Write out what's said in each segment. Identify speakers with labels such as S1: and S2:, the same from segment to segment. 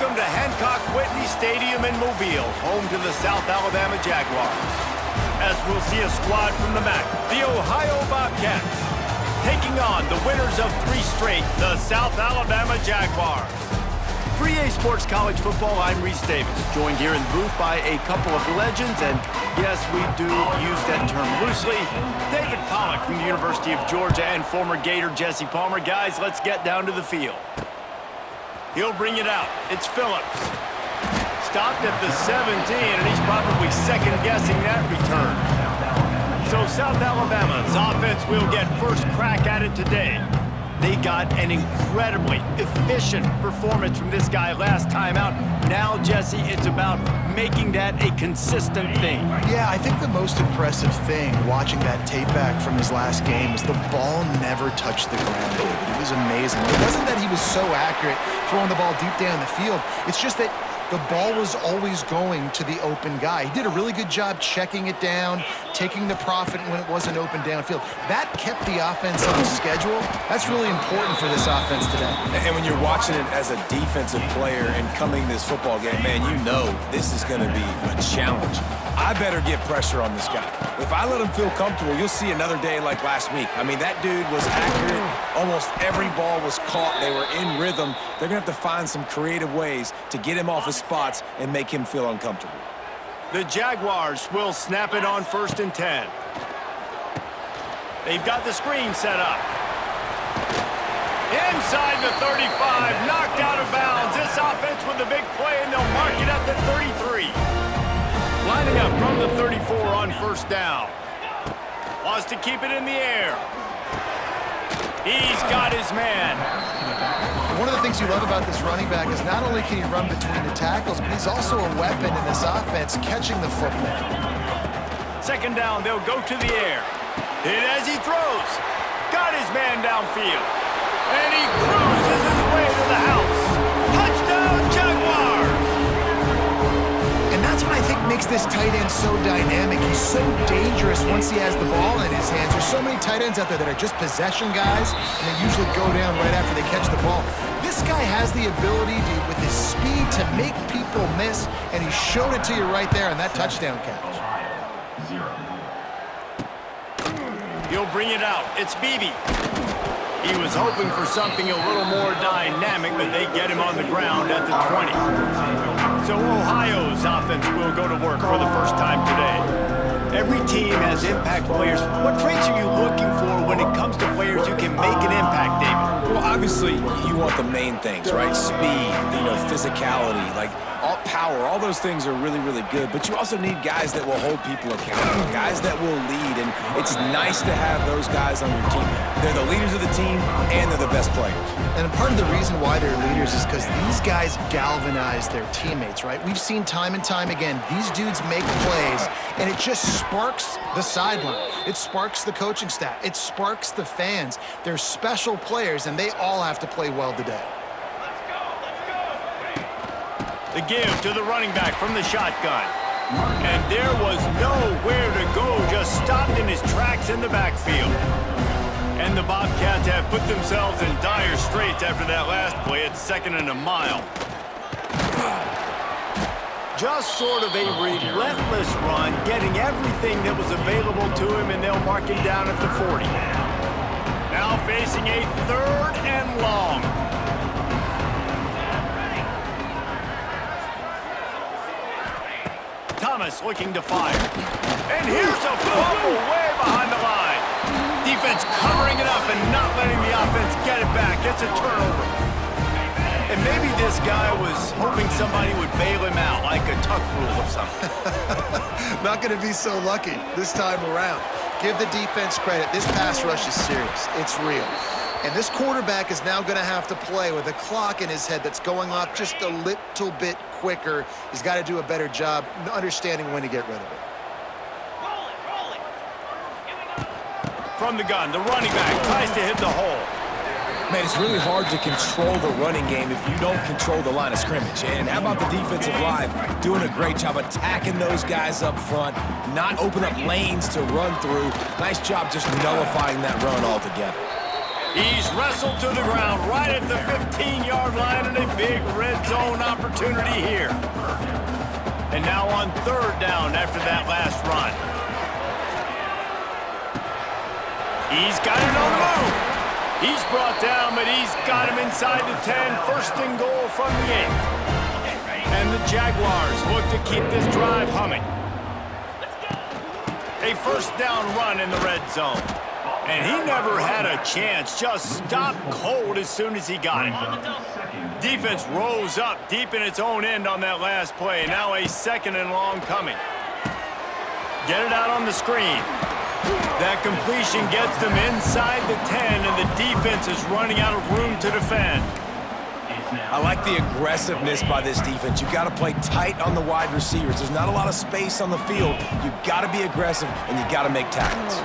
S1: Welcome to Hancock-Whitney Stadium in Mobile, home to the South Alabama Jaguars. As we'll see a squad from the MAC, the Ohio Bobcats, taking on the winners of 3 straight, the South Alabama Jaguars. For EA Sports College Football, I'm Reese Davis, joined here in the booth by a couple of legends, and yes, we do use that term loosely. David Pollock from the University of Georgia and former Gator Jesse Palmer. Guys, let's get down to the field. He'll bring it out. It's Phillips. Stopped at the 17, and he's probably second-guessing that return. So South Alabama's offense will get first crack at it today. They got an incredibly efficient performance from this guy last time out. Now, Jesse, it's about making that a consistent thing.
S2: Yeah, I think the most impressive thing watching that tape back from his last game is the ball never touched the ground, David. It was amazing. It wasn't that he was so accurate throwing the ball deep down the field. It's just that the ball was always going to the open guy. He did a really good job checking it down, taking the profit when it wasn't open downfield. That kept the offense on schedule. That's really important for this offense today.
S3: And when you're watching it as a defensive player and coming this football game, man, you know this is going to be a challenge. I better get pressure on this guy. If I let him feel comfortable, you'll see another day like last week. I mean, that dude was accurate. Almost every ball was caught. They were in rhythm. They're going to have to find some creative ways to get him off his spots and make him feel uncomfortable.
S1: The Jaguars will snap it on 1st and 10. They've got the screen set up. Inside the 35, knocked out of bounds. This offense with a big play, and they'll mark it at the 33. Lining up from the 34 on 1st down. Wants to keep it in the air. He's got his man.
S2: One of the things you love about this running back is not only can he run between the tackles, but he's also a weapon in this offense catching the football. 2nd
S1: down, they'll go to the air. Hit as he throws. Got his man downfield. And he cruises his way to the house. Touchdown, Jaguars!
S2: And that's what I think makes this tight end so dynamic. He's so dangerous once he has the ball in his hands. There's so many tight ends out there that are just possession guys, and they usually go down right after they catch the ball. This guy has the ability to, with his speed, to make people miss, and he showed it to you right there on that touchdown catch.
S1: He'll bring it out. It's Beebe. He was hoping for something a little more dynamic, but they get him on the ground at the 20. So Ohio's offense will go to work for the first time today. Every team has impact players. What traits are you looking for when it comes to players who can make an impact, David?
S3: Well, obviously, you want the main things, right? Speed, physicality, all power. All those things are really, really good. But you also need guys that will hold people accountable, guys that will lead. And it's nice to have those guys on your team. They're the leaders of the team, and they're the best players.
S2: And part of the reason why they're leaders is because these guys galvanize their teammates, right? We've seen time and time again, these dudes make plays, and it just sparks the sideline. It sparks the coaching staff. It sparks the fans. They're special players, and they all have to play well today.
S1: The give to the running back from the shotgun. And there was nowhere to go, just stopped in his tracks in the backfield. And the Bobcats have put themselves in dire straits after that last play at 2nd and a mile. Just sort of a relentless run, getting everything that was available to him, and they'll mark him down at the 40. Now facing a 3rd and long. Thomas looking to fire. And here's a fumble way behind the line. Defense covering it up and not letting the offense get it back. It's a turnover. And maybe this guy was hoping somebody would bail him out, like a tuck rule or something.
S2: Not going to be so lucky this time around. Give the defense credit. This pass rush is serious. It's real. And this quarterback is now going to have to play with a clock in his head that's going off just a little bit quicker. He's got to do a better job understanding when to get rid of it.
S1: From the gun, the running back tries to hit the hole.
S3: Man, it's really hard to control the running game if you don't control the line of scrimmage. And how about the defensive line doing a great job attacking those guys up front, not open up lanes to run through. Nice job just nullifying that run altogether.
S1: He's wrestled to the ground right at the 15-yard line and a big red zone opportunity here. And now on third down after that last run. He's got it on the move. He's brought down, but he's got him inside the 10. First and goal from the 8. And the Jaguars look to keep this drive humming. A first down run in the red zone. And he never had a chance, just stopped cold as soon as he got it. Defense rose up deep in its own end on that last play. Now a second and long coming. Get it out on the screen. That completion gets them inside the 10, and the defense is running out of room to defend.
S3: I like the aggressiveness by this defense. You've got to play tight on the wide receivers. There's not a lot of space on the field. You've got to be aggressive, and you've got to make tackles.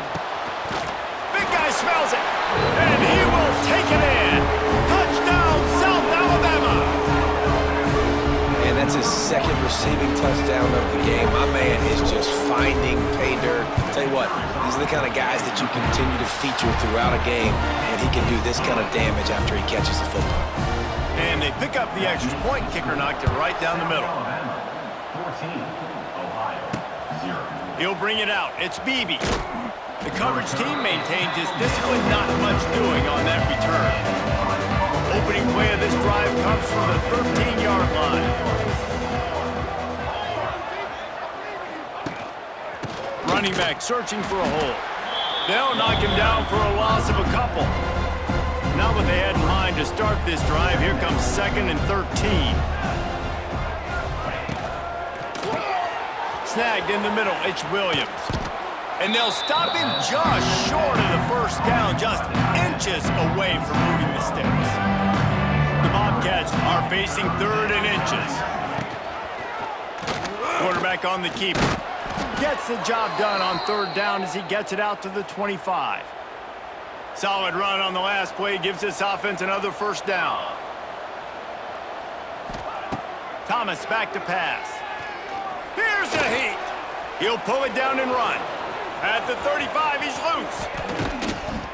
S1: Guy smells it, and he will take it in. Touchdown, South Alabama.
S3: And that's his second receiving touchdown of the game. My man is just finding pay dirt. Tell you what, these are the kind of guys that you continue to feature throughout a game, and he can do this kind of damage after he catches the football.
S1: And they pick up the extra point. Kicker knocked it right down the middle.
S4: 14, Ohio, 0.
S1: He'll bring it out. It's Beebe. The coverage team maintains his discipline, not much doing on that return. Opening play of this drive comes from the 13-yard line. Running back searching for a hole. They'll knock him down for a loss of a couple. Not what they had in mind to start this drive. Here comes 2nd and 13. Snagged in the middle. It's Williams. And they'll stop him just short of the first down, just inches away from moving the sticks. The Bobcats are facing 3rd and inches. Quarterback on the keeper. Gets the job done on 3rd down as he gets it out to the 25. Solid run on the last play gives this offense another first down. Thomas back to pass. Here's a heat. He'll pull it down and run. At the 35, he's loose.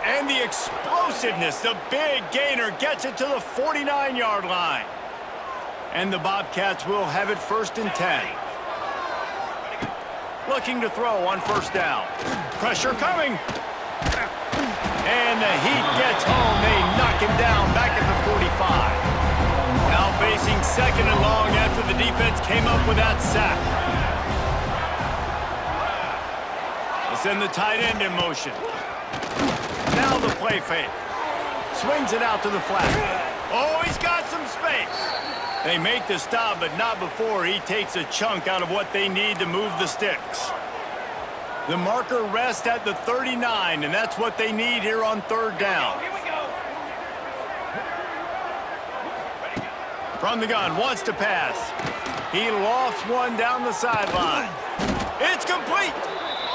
S1: And the explosiveness, the big gainer gets it to the 49-yard line. And the Bobcats will have it 1st and 10. Looking to throw on 1st down. Pressure coming. And the Heat gets home. They knock him down back at the 45. Now facing 2nd and long after the defense came up with that sack. Send the tight end in motion. Now the play fake. Swings it out to the flat. Oh, he's got some space. They make the stop, but not before he takes a chunk out of what they need to move the sticks. The marker rests at the 39, and that's what they need here on 3rd down. From the gun, wants to pass. He lofts one down the sideline. It's complete.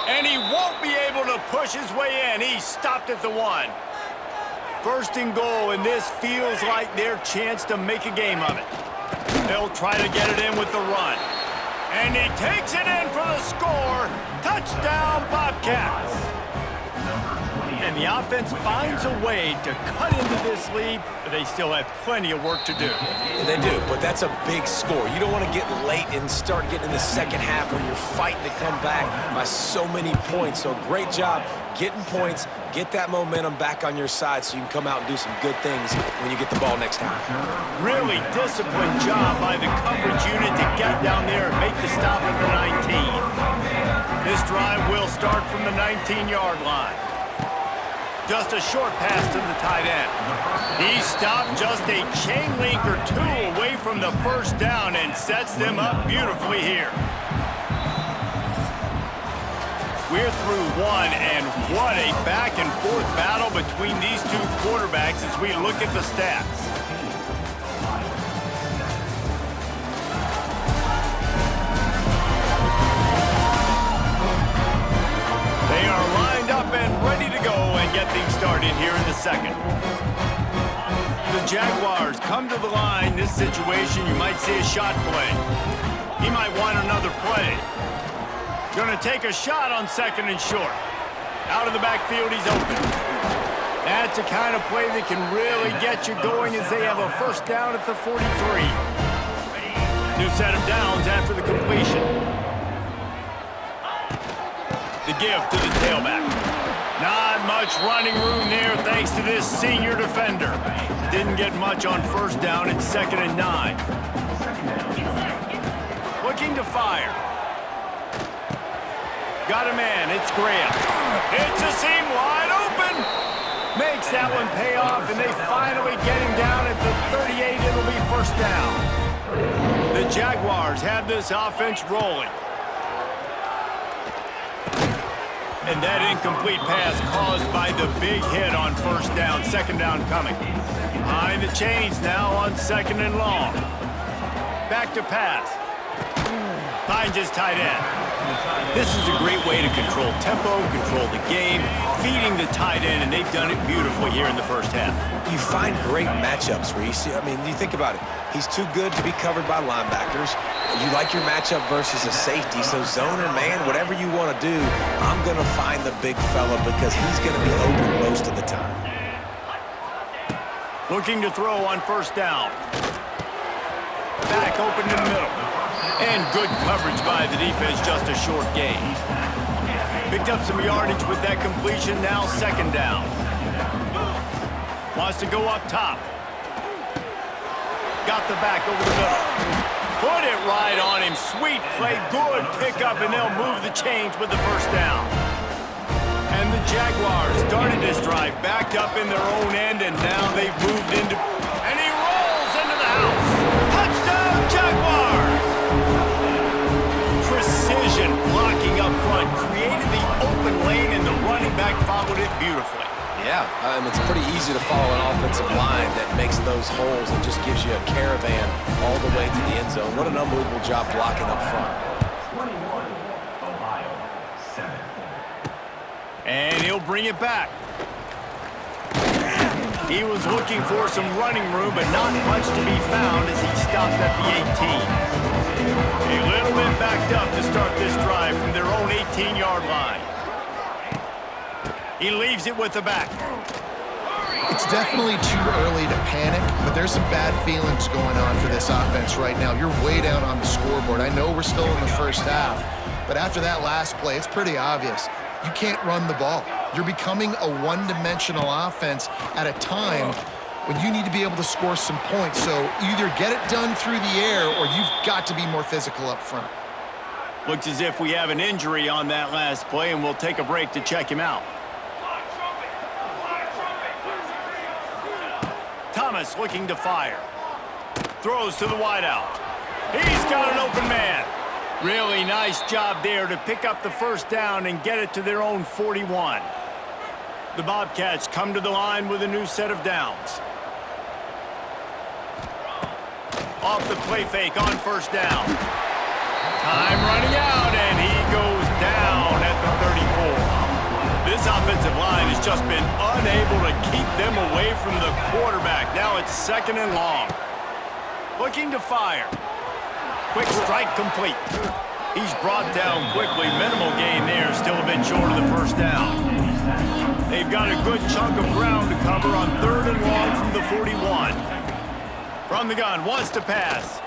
S1: And he won't be able to push his way in. He stopped at the 1. 1st and goal, and this feels like their chance to make a game of it. They'll try to get it in with the run. And he takes it in for the score. Touchdown, Bobcats. And the offense finds a way to cut into this lead, but they still have plenty of work to do.
S3: They do, but that's a big score. You don't want to get late and start getting in the second half where you're fighting to come back by so many points. So great job getting points, get that momentum back on your side so you can come out and do some good things when you get the ball next time.
S1: Really disciplined job by the coverage unit to get down there and make the stop at the 19. This drive will start from the 19-yard line. Just a short pass to the tight end. He stopped just a chain link or 2 away from the 1st down and sets them up beautifully here. We're through 1, and what a back-and-forth battle between these two quarterbacks as we look at the stats. They are lined up and ready to go and get things started here in the 2nd. The Jaguars come to the line. This situation, you might see a shot play. He might want another play. Going to take a shot on 2nd and short. Out of the backfield, he's open. That's the kind of play that can really get you going as they have a first down at the 43. New set of downs after the completion. The give to the tailback. Not much running room there thanks to this senior defender. Didn't get much on first down. It's 2nd and 9. Looking to fire. Got a man. It's Graham. It's a seam wide open. Makes that one pay off, and they finally get him down at the 38. It'll be first down. The Jaguars have this offense rolling. And that incomplete pass caused by the big hit on first down. 2nd down coming. Behind the chains now on 2nd and long. Back to pass. Finds his tight end. This is a great way to control tempo, control the game, feeding the tight end, and they've done it beautifully here in the first half.
S3: You find great matchups, Reese. I mean, you think about it. He's too good to be covered by linebackers. You like your matchup versus a safety, so zone or man, whatever you want to do, I'm going to find the big fella because he's going to be open most of the time.
S1: Looking to throw on first down. Back open in the middle. And good coverage by the defense, just a short gain. Picked up some yardage with that completion, now 2nd down. Wants to go up top. Got the back over the middle. Put it right on him. Sweet play, good pickup, and they'll move the chains with the first down. And the Jaguars started this drive, backed up in their own end, and now they've moved into... And he rolls into the house. Touchdown, Jaguars! Precision blocking up front, created the open lane, and the running back followed it beautifully.
S3: Yeah, it's pretty easy to follow an offensive line that makes those holes and just gives you a caravan all the way to the end zone. What an unbelievable job blocking up front.
S4: 21, Ohio, 7.
S1: And he'll bring it back. He was looking for some running room, but not much to be found as he stopped at the 18. A little bit backed up to start this drive from their own 18-yard line. He leaves it with the back.
S2: It's definitely too early to panic, but there's some bad feelings going on for this offense right now. You're way down on the scoreboard. I know we're still in the first half, but after that last play, it's pretty obvious. You can't run the ball. You're becoming a one-dimensional offense at a time when you need to be able to score some points. So either get it done through the air or you've got to be more physical up front.
S1: Looks as if we have an injury on that last play, and we'll take a break to check him out. Thomas looking to fire. Throws to the wideout. He's got an open man. Really nice job there to pick up the first down and get it to their own 41. The Bobcats come to the line with a new set of downs. Off the play fake on first down. Time running out, and he goes down at the 34. This offensive line has just been unable to keep them away from the quarterback. Now it's 2nd and long. Looking to fire. Quick strike complete. He's brought down quickly. Minimal gain there, still a bit short of the first down. They've got a good chunk of ground to cover on 3rd and long from the 41. From the gun, wants to pass.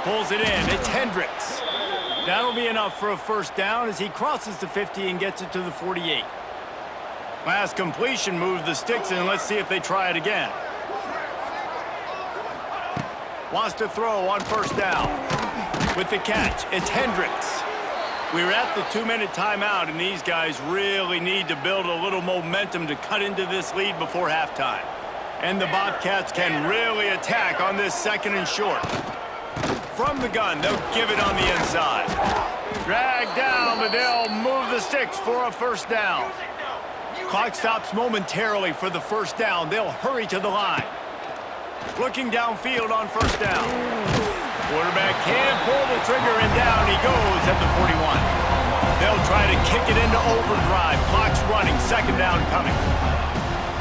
S1: Pulls it in. It's Hendricks. That'll be enough for a first down as he crosses the 50 and gets it to the 48. Last completion moved the sticks in. Let's see if they try it again. Wants to throw on first down. With the catch, it's Hendricks. We're at the 2-minute timeout, and these guys really need to build a little momentum to cut into this lead before halftime. And the Bobcats can really attack on this 2nd and short. From the gun, they'll give it on the inside. Drag down, but they'll move the sticks for a first down. Clock stops momentarily for the first down. They'll hurry to the line. Looking downfield on first down. Quarterback can't pull the trigger, and down he goes at the 41. They'll try to kick it into overdrive. Clock's running, 2nd down coming.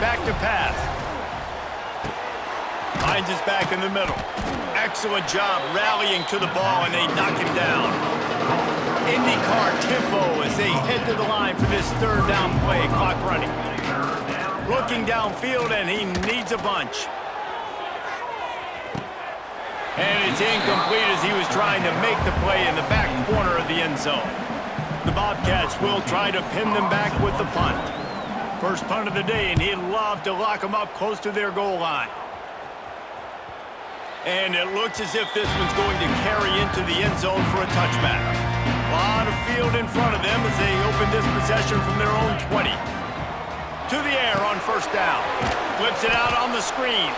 S1: Back to pass. Finds his back in the middle. Excellent job rallying to the ball, and they knock him down. IndyCar tempo as they head to the line for this third down play, clock running. Looking downfield, and he needs a bunch. And it's incomplete as he was trying to make the play in the back corner of the end zone. The Bobcats will try to pin them back with the punt. First punt of the day, and he'd love to lock them up close to their goal line. And it looks as if this one's going to carry into the end zone for a touchback. A lot of field in front of them as they open this possession from their own 20. To the air on first down. Flips it out on the screen.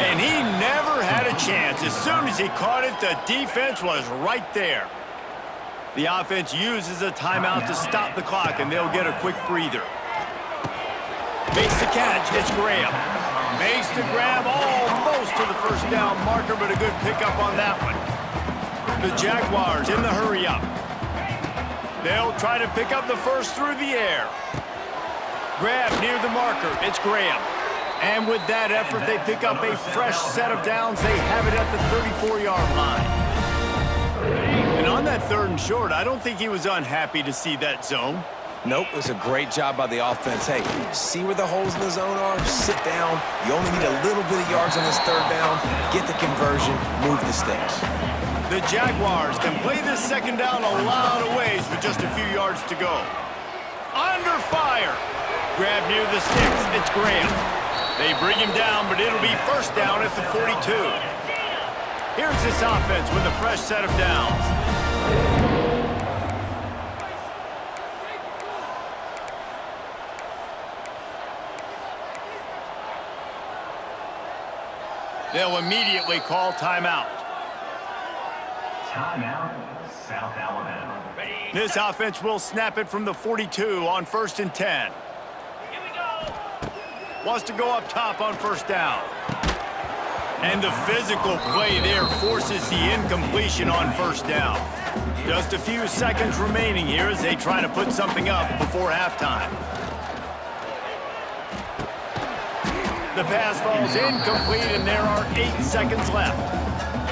S1: And he never had a chance. As soon as he caught it, the defense was right there. The offense uses a timeout to stop the clock, and they'll get a quick breather. Makes the catch. It's Graham. Makes the grab almost to the first down marker, but a good pickup on that one. The Jaguars in the hurry-up. They'll try to pick up the first through the air. Grab near the marker. It's Graham. And with that effort, they pick up a fresh set of downs. They have it at the 34-yard line. And on that third and short, I don't think he was unhappy to see that zone.
S3: Nope, it was a great job by the offense. Hey, see where the holes in the zone are? Sit down. You only need a little bit of yards on this third down. Get the conversion. Move the sticks.
S1: The Jaguars can play this second down a lot of ways with just a few yards to go. Under fire. Grab near the sticks. It's Graham. They bring him down, but it'll be first down at the 42. Here's this offense with a fresh set of downs. They'll immediately call timeout.
S4: Timeout, South Alabama.
S1: This offense will snap it from the 42 on 1st and 10. Wants to go up top on first down. And the physical play there forces the incompletion on first down. Just a few seconds remaining here as they try to put something up before halftime. The pass falls incomplete, and there are 8 seconds left.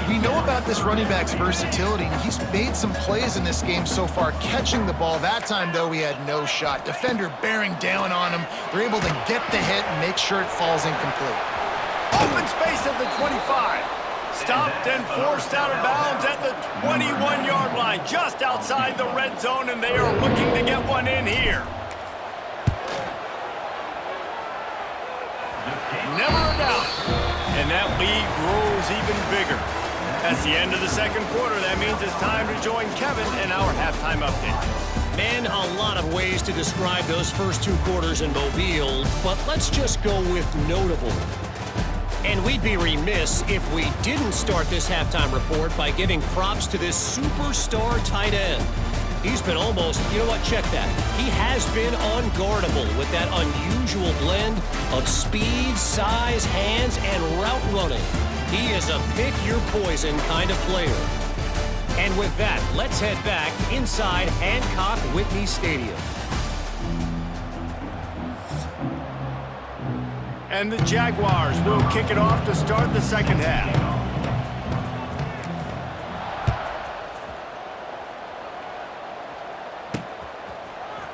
S2: We know about this running back's versatility, and he's made some plays in this game so far catching the ball. That time, though, he had no shot. Defender bearing down on him. They're able to get the hit and make sure it falls incomplete.
S1: Open space at the 25. Stopped and forced out of bounds at the 21-yard line, just outside the red zone, and they are looking to get one in here. Never a doubt. And that lead grows even bigger. That's the end of the second quarter. That means it's time to join Kevin in our halftime update.
S5: Man, a lot of ways to describe those first 2 quarters in Mobile, but let's just go with notable. And we'd be remiss if we didn't start this halftime report by giving props to this superstar tight end. He's been almost, you know what, check that. He has been unguardable with that unusual blend of speed, size, hands, and route running. He is a pick-your-poison kind of player. And with that, let's head back inside Hancock Whitney Stadium.
S1: And the Jaguars will kick it off to start the second half.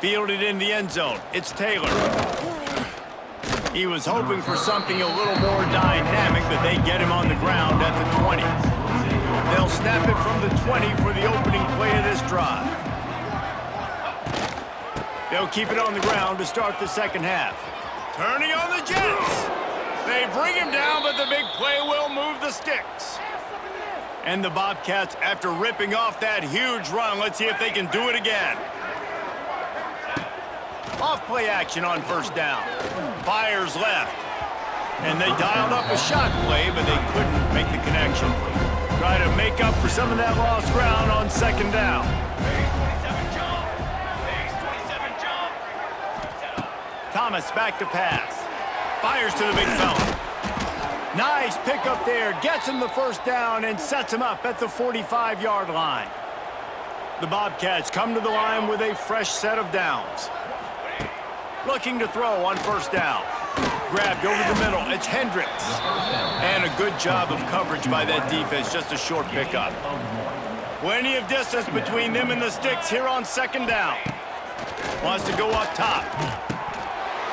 S1: Fielded in the end zone. It's Taylor. He was hoping for something a little more dynamic, but they get him on the ground at the 20. They'll snap it from the 20 for the opening play of this drive. They'll keep it on the ground to start the second half. Turning on the Jets. They bring him down, but the big play will move the sticks. And the Bobcats, after ripping off that huge run, let's see if they can do it again. Off-play action on first down. Fires left. And they dialed up a shot play, but they couldn't make the connection. Try to make up for some of that lost ground on second down. Thomas back to pass. Fires to the big fella. Nice pickup there. Gets him the first down and sets him up at the 45-yard line. The Bobcats come to the line with a fresh set of downs. Looking to throw on first down. Grabbed over the middle. It's Hendricks. And a good job of coverage by that defense. Just a short pickup. Plenty of distance between them and the sticks here on second down. Wants to go up top.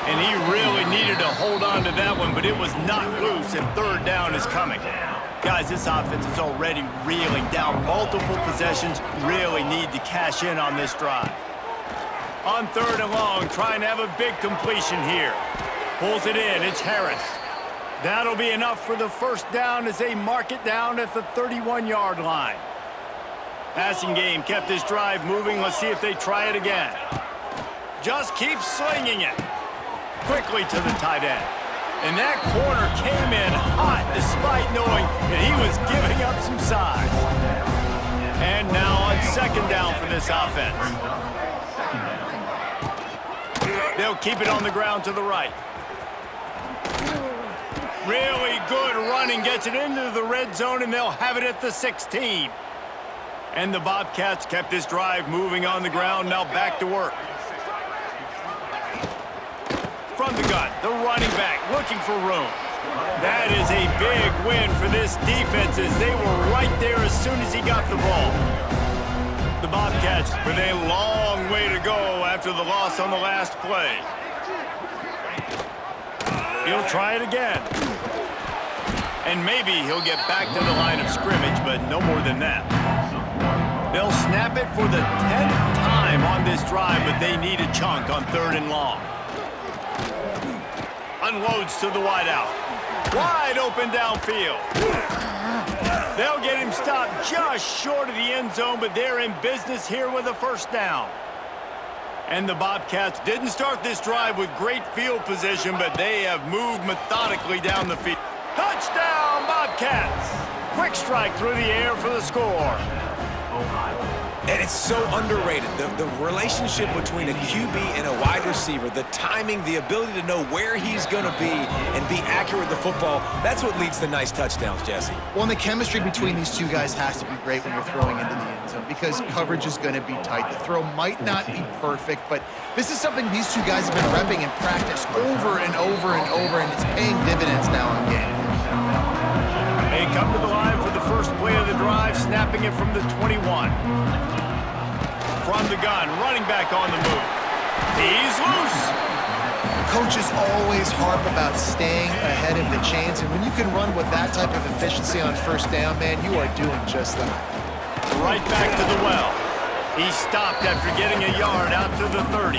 S1: And he really needed to hold on to that one, but it was not loose, and third down is coming. Guys, this offense is already reeling down multiple possessions. Really need to cash in on this drive. On third and long, trying to have a big completion here. Pulls it in. It's Harris. That'll be enough for the first down as they mark it down at the 31-yard line. Passing game kept this drive moving. Let's see if they try it again. Just keep slinging it. Quickly to the tight end. And that corner came in hot despite knowing that he was giving up some size. And now on second down for this offense. They'll keep it on the ground to the right. Really good running, gets it into the red zone, and they'll have it at the 16. And the Bobcats kept this drive moving on the ground, now back to work. From the gun, the running back looking for room. That is a big win for this defense as they were right there as soon as he got the ball. The Bobcats with a long way to go after the loss on the last play. He'll try it again. And maybe he'll get back to the line of scrimmage, but no more than that. They'll snap it for the 10th time on this drive, but they need a chunk on third and long. Unloads to the wideout. Wide open downfield. They'll get him stopped just short of the end zone, but they're in business here with a first down. And the Bobcats didn't start this drive with great field position, but they have moved methodically down the field. Touchdown, Bobcats! Quick strike through the air for the score.
S3: And it's so underrated. The relationship between a QB and a wide receiver, the timing, the ability to know where he's going to be and be accurate with the football, that's what leads to nice touchdowns, Jesse.
S2: Well, and the chemistry between these two guys has to be great when you're throwing into the end zone because coverage is going to be tight. The throw might not be perfect, but this is something these two guys have been repping in practice over and over and over, and it's paying dividends now in game.
S1: They come to the line for the first play of the drive, snapping it from the 21. From the gun, running back on the move. He's loose.
S2: Coaches always harp about staying ahead of the chains, and when you can run with that type of efficiency on first down, man, you are doing just that.
S1: Right back to the well. He stopped after getting a yard out to the 30.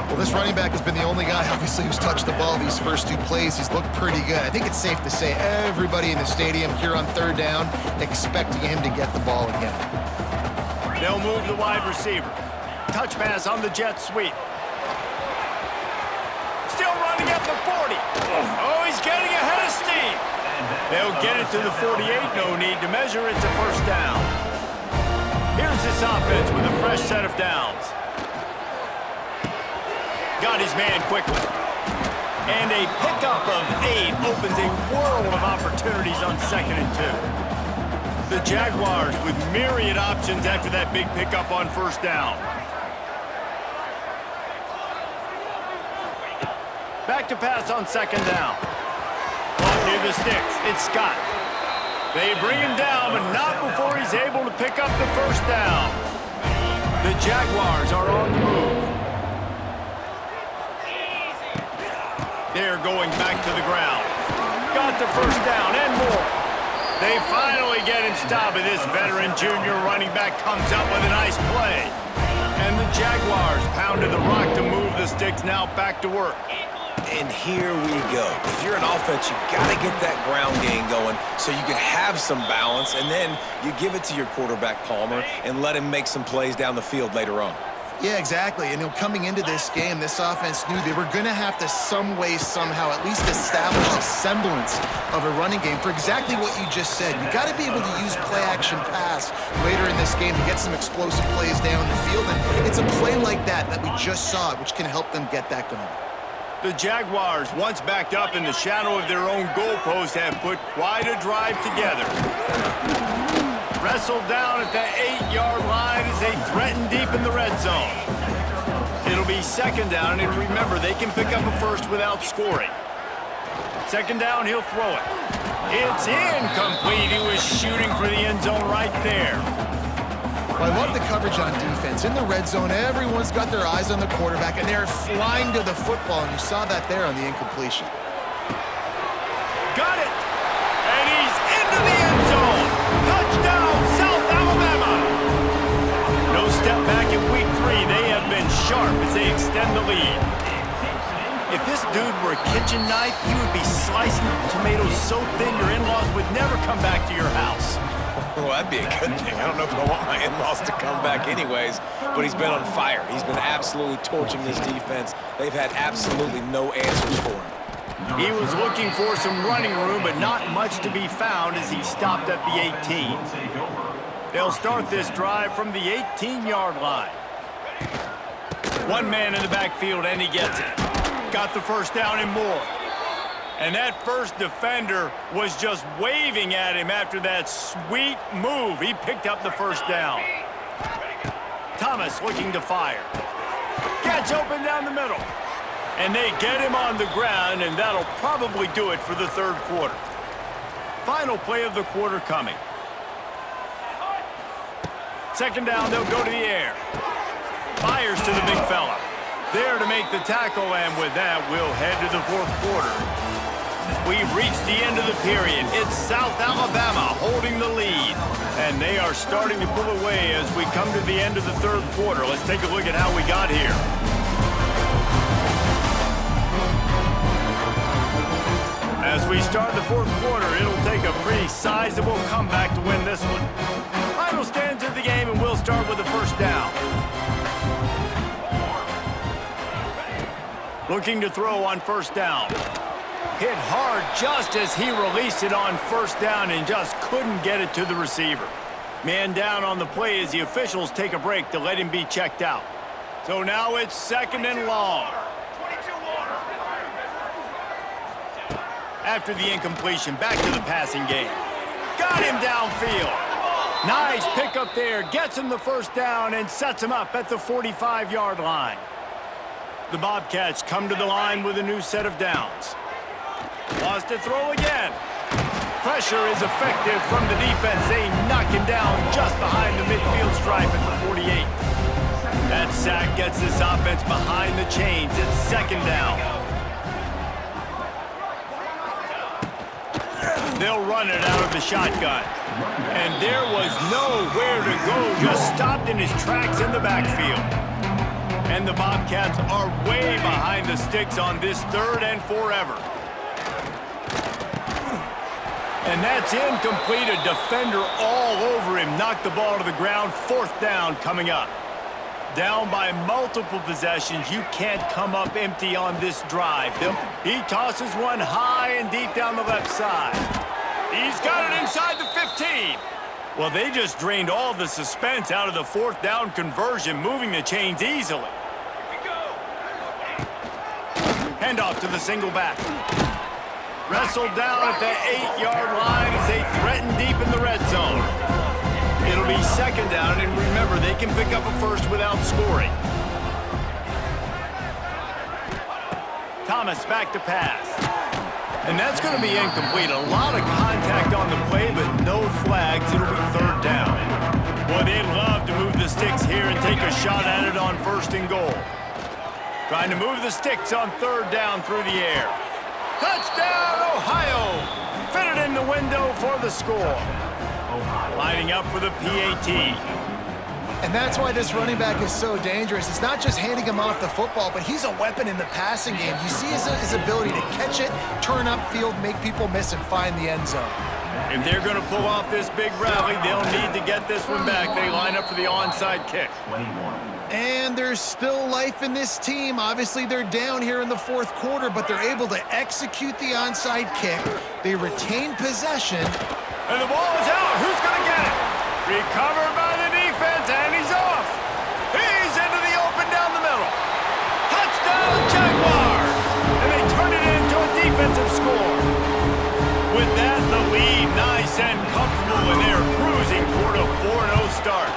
S2: Well, this running back has been the only guy, obviously, who's touched the ball these first two plays. He's looked pretty good. I think it's safe to say everybody in the stadium here on third down expecting him to get the ball again.
S1: They'll move the wide receiver. Touch pass on the jet sweep. Still running at the 40. Oh, he's getting ahead of steam. They'll get it to the 48. No need to measure. It's a first down. Here's this offense with a fresh set of downs. Got his man quickly. And a pickup of 8 opens a world of opportunities on second and 2. The Jaguars with myriad options after that big pickup on first down. Back to pass on second down. Caught near the sticks. It's Scott. They bring him down, but not before he's able to pick up the first down. The Jaguars are on the move. They're going back to the ground. Got the first down and more. They finally get him stopped, and this veteran junior running back comes up with a nice play. And the Jaguars pounded the rock to move the sticks, now back to work.
S3: And here we go. If you're an offense, you got to get that ground game going so you can have some balance, and then you give it to your quarterback, Palmer, and let him make some plays down the field later on.
S2: Yeah, exactly. And coming into this game, this offense knew they were going to have to some way, somehow, at least establish a semblance of a running game for exactly what you just said. You got to be able to use play-action pass later in this game to get some explosive plays down the field. And it's a play like that we just saw, which can help them get that going.
S1: The Jaguars, once backed up in the shadow of their own goalpost, have put quite a drive together. Wrestled down at the 8-yard line as they threaten deep in the red zone. It'll be second down, and remember, they can pick up a first without scoring. Second down, he'll throw it. It's incomplete. He was shooting for the end zone right there.
S2: Well, I love the coverage on defense. In the red zone, everyone's got their eyes on the quarterback, and they're flying to the football, and you saw that there on the incompletion.
S1: Got it! And he's into the end zone! Touchdown, South Alabama! No step back in week 3. They have been sharp as they extend the lead. If this dude were a kitchen knife, he would be slicing tomatoes so thin your in-laws would never come back to your house.
S3: Well, that'd be a good thing. I don't know if I want my in-laws to come back anyways, but he's been on fire. He's been absolutely torching this defense. They've had absolutely no answers for him.
S1: He was looking for some running room, but not much to be found as he stopped at the 18. They'll start this drive from the 18-yard line. One man in the backfield, and he gets it. Got the first down and more. And that first defender was just waving at him after that sweet move. He picked up the first down. Thomas looking to fire. Gets open down the middle. And they get him on the ground, and that'll probably do it for the third quarter. Final play of the quarter coming. Second down, they'll go to the air. Fires to the big fella. There to make the tackle, and with that, we'll head to the fourth quarter. We've reached the end of the period. It's South Alabama holding the lead, and they are starting to pull away as we come to the end of the third quarter. Let's take a look at how we got here. As we start the fourth quarter, it'll take a pretty sizable comeback to win this one. Final stands of the game, and we'll start with the first down. Looking to throw on first down. Hit hard just as he released it on first down and just couldn't get it to the receiver. Man down on the play as the officials take a break to let him be checked out. So now it's second and long. After the incompletion, back to the passing game. Got him downfield. Nice pickup there. Gets him the first down and sets him up at the 45-yard line. The Bobcats come to the line with a new set of downs. Lost to throw again. Pressure is effective from the defense. They knock him down just behind the midfield stripe at the 48. That sack gets this offense behind the chains. It's second down. They'll run it out of the shotgun. And there was nowhere to go. Just stopped in his tracks in the backfield. And the Bobcats are way behind the sticks on this third and forever. And that's incomplete. A defender all over him. Knocked the ball to the ground. Fourth down coming up. Down by multiple possessions. You can't come up empty on this drive. He tosses one high and deep down the left side. He's got it inside the 15. Well, they just drained all the suspense out of the fourth down conversion, moving the chains easily. Handoff to the single back. Wrestled down at the 8-yard line as they threaten deep in the red zone. It'll be second down, and remember, they can pick up a first without scoring. Thomas back to pass. And that's going to be incomplete. A lot of contact on the play, but no flags. It'll be third down. Boy, they'd love to move the sticks here and take a shot at it on first and goal. Trying to move the sticks on third down through the air. Touchdown, Ohio! Fitted in the window for the score. Lining up for the PAT.
S2: And that's why this running back is so dangerous. It's not just handing him off the football, but he's a weapon in the passing game. You see his ability to catch it, turn upfield, make people miss, and find the end zone.
S1: If they're going to pull off this big rally, they'll need to get this one back. They line up for the onside kick.
S4: 21.
S2: And there's still life in this team. Obviously, they're down here in the fourth quarter, but they're able to execute the onside kick. They retain possession.
S1: And the ball is out. Who's going to get it? Recovered by the defense, and he's off. He's into the open down the middle. Touchdown, Jaguars! And they turn it into a defensive score. With that, the lead nice and comfortable, and they're cruising toward a 4-0 start.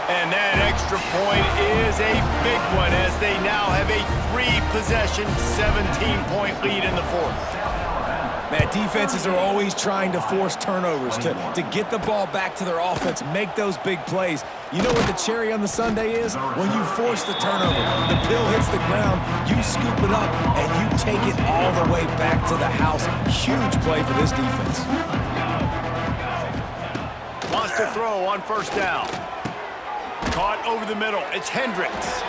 S1: And that extra point is a big one as they now have a 3-possession, 17-point lead in the fourth.
S3: Man, defenses are always trying to force turnovers, to get the ball back to their offense, make those big plays. You know what the cherry on the sundae is? When you force the turnover, the pill hits the ground, you scoop it up, and you take it all the way back to the house. Huge play for this defense.
S1: Wants to throw on first down. Caught over the middle. It's Hendricks.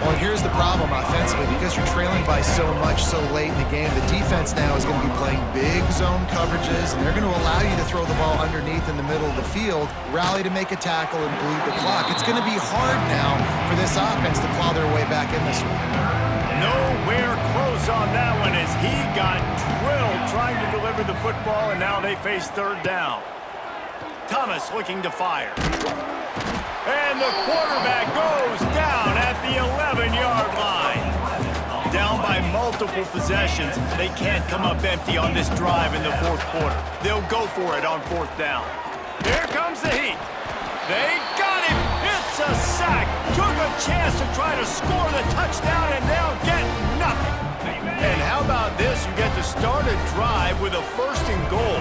S2: Well, here's the problem offensively. Because you're trailing by so much so late in the game, the defense now is going to be playing big zone coverages, and they're going to allow you to throw the ball underneath in the middle of the field, rally to make a tackle, and bleed the clock. It's going to be hard now for this offense to claw their way back in this one.
S1: Nowhere close on that one as he got drilled trying to deliver the football, and now they face third down. Thomas looking to fire. And the quarterback goes down at the 11-yard line. Down by multiple possessions. They can't come up empty on this drive in the fourth quarter. They'll go for it on fourth down. Here comes the heat. They got him. It's a sack. Took a chance to try to score the touchdown, and they'll get nothing. And how about this? You get to start a drive with a first and goal.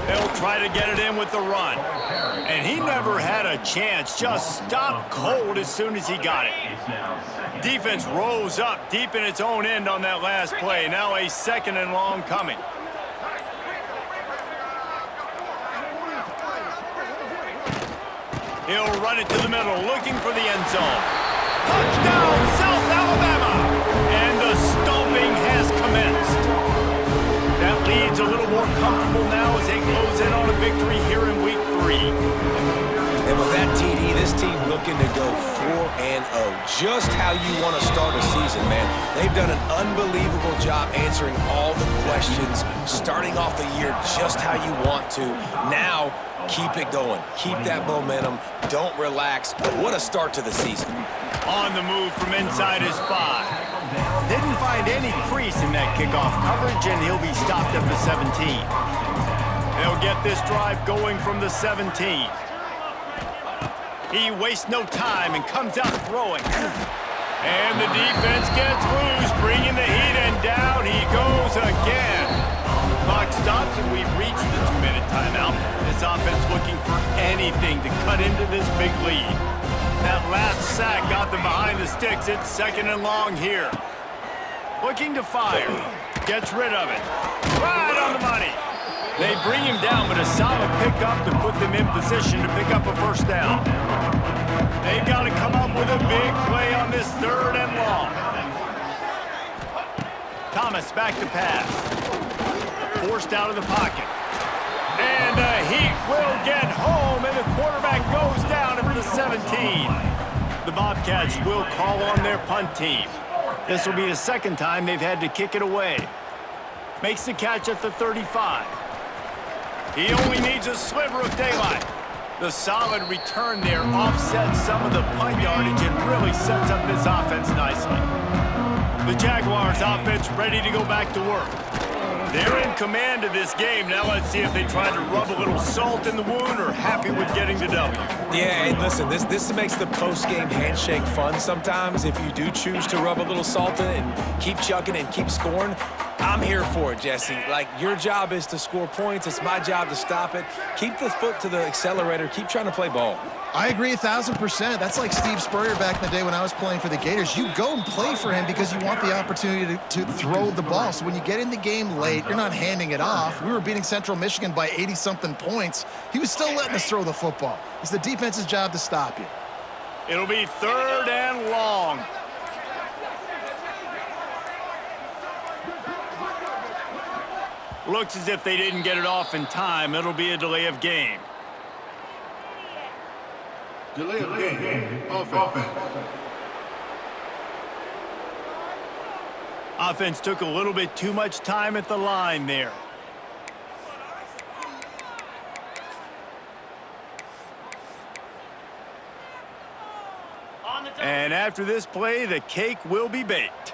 S1: They'll try to get it in with the run. And he never had a chance. Just stopped cold as soon as he got it. Defense rose up deep in its own end on that last play. Now a second and long coming. He'll run it to the middle, looking for the end zone. Touchdown, South Alabama! And the stomping has commenced. That lead's a little more comfortable now as they close in on a victory here in Week 3.
S3: And with that TD, this team looking to go 4-0. Just how you want to start a season, man. They've done an unbelievable job answering all the questions, starting off the year just how you want to. Now, keep it going. Keep that momentum. Don't relax. What a start to the season.
S1: On the move from inside his 5. Didn't find any crease in that kickoff coverage, and he'll be stopped at the 17. They'll get this drive going from the 17. He wastes no time and comes out throwing. And the defense gets loose, bringing the heat, and down he goes again. Clock stops, and we've reached the 2-minute timeout. This offense looking for anything to cut into this big lead. That last sack got them behind the sticks. It's second and long here. Looking to fire. Gets rid of it. Right on the money. They bring him down, but a solid pickup to put them in position to pick up a first down. They've got to come up with a big play on this third and long. Thomas back to pass. Forced out of the pocket. And the Heat will get home, and the quarterback goes down at the 17. The Bobcats will call on their punt team. This will be the second time they've had to kick it away. Makes the catch at the 35. He only needs a sliver of daylight. The solid return there offsets some of the punt yardage and really sets up this offense nicely. The Jaguars offense ready to go back to work. They're in command of this game. Now let's see if they try to rub a little salt in the wound or happy with getting the W.
S3: Yeah, and listen, this makes the post-game handshake fun sometimes. If you do choose to rub a little salt in and keep chucking and keep scoring, I'm here for it, Jesse. Like, your job is to score points. It's my job to stop it. Keep the foot to the accelerator. Keep trying to play ball.
S2: I agree 1,000%. That's like Steve Spurrier back in the day when I was playing for the Gators. You go and play for him because you want the opportunity to throw the ball. So when you get in the game late, you're not handing it off. We were beating Central Michigan by 80-something points. He was still letting us throw the football. It's the defense's job to stop you.
S1: It'll be third and long. Looks as if they didn't get it off in time. It'll be a delay of game.
S6: Delay of game. Offense.
S1: Offense took a little bit too much time at the line there. And after this play, the cake will be baked.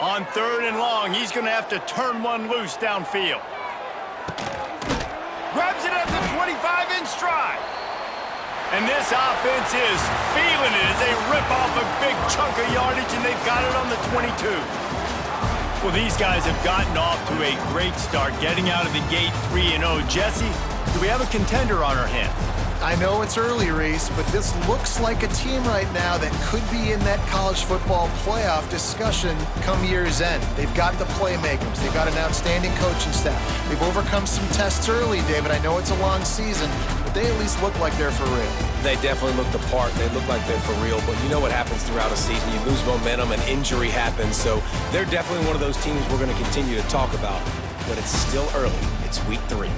S1: On third and long, he's going to have to turn one loose downfield. Grabs it at the 25 in stride. And this offense is feeling it as they rip off a big chunk of yardage, and they've got it on the 22. Well, these guys have gotten off to a great start, getting out of the gate 3-0. Jesse, do we have a contender on our hands?
S2: I know it's early, Reese, but this looks like a team right now that could be in that college football playoff discussion come year's end. They've got the playmakers. They've got an outstanding coaching staff. They've overcome some tests early, David. I know it's a long season, but they at least look like they're for real.
S3: They definitely look the part. They look like they're for real. But you know what happens throughout a season. You lose momentum, and injury happens. So they're definitely one of those teams we're going to continue to talk about. But it's still early. It's week 3.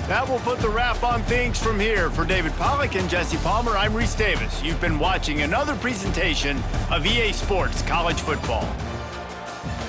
S1: That will put the wrap on things from here. For David Pollack and Jesse Palmer, I'm Reese Davis. You've been watching another presentation of EA Sports College Football.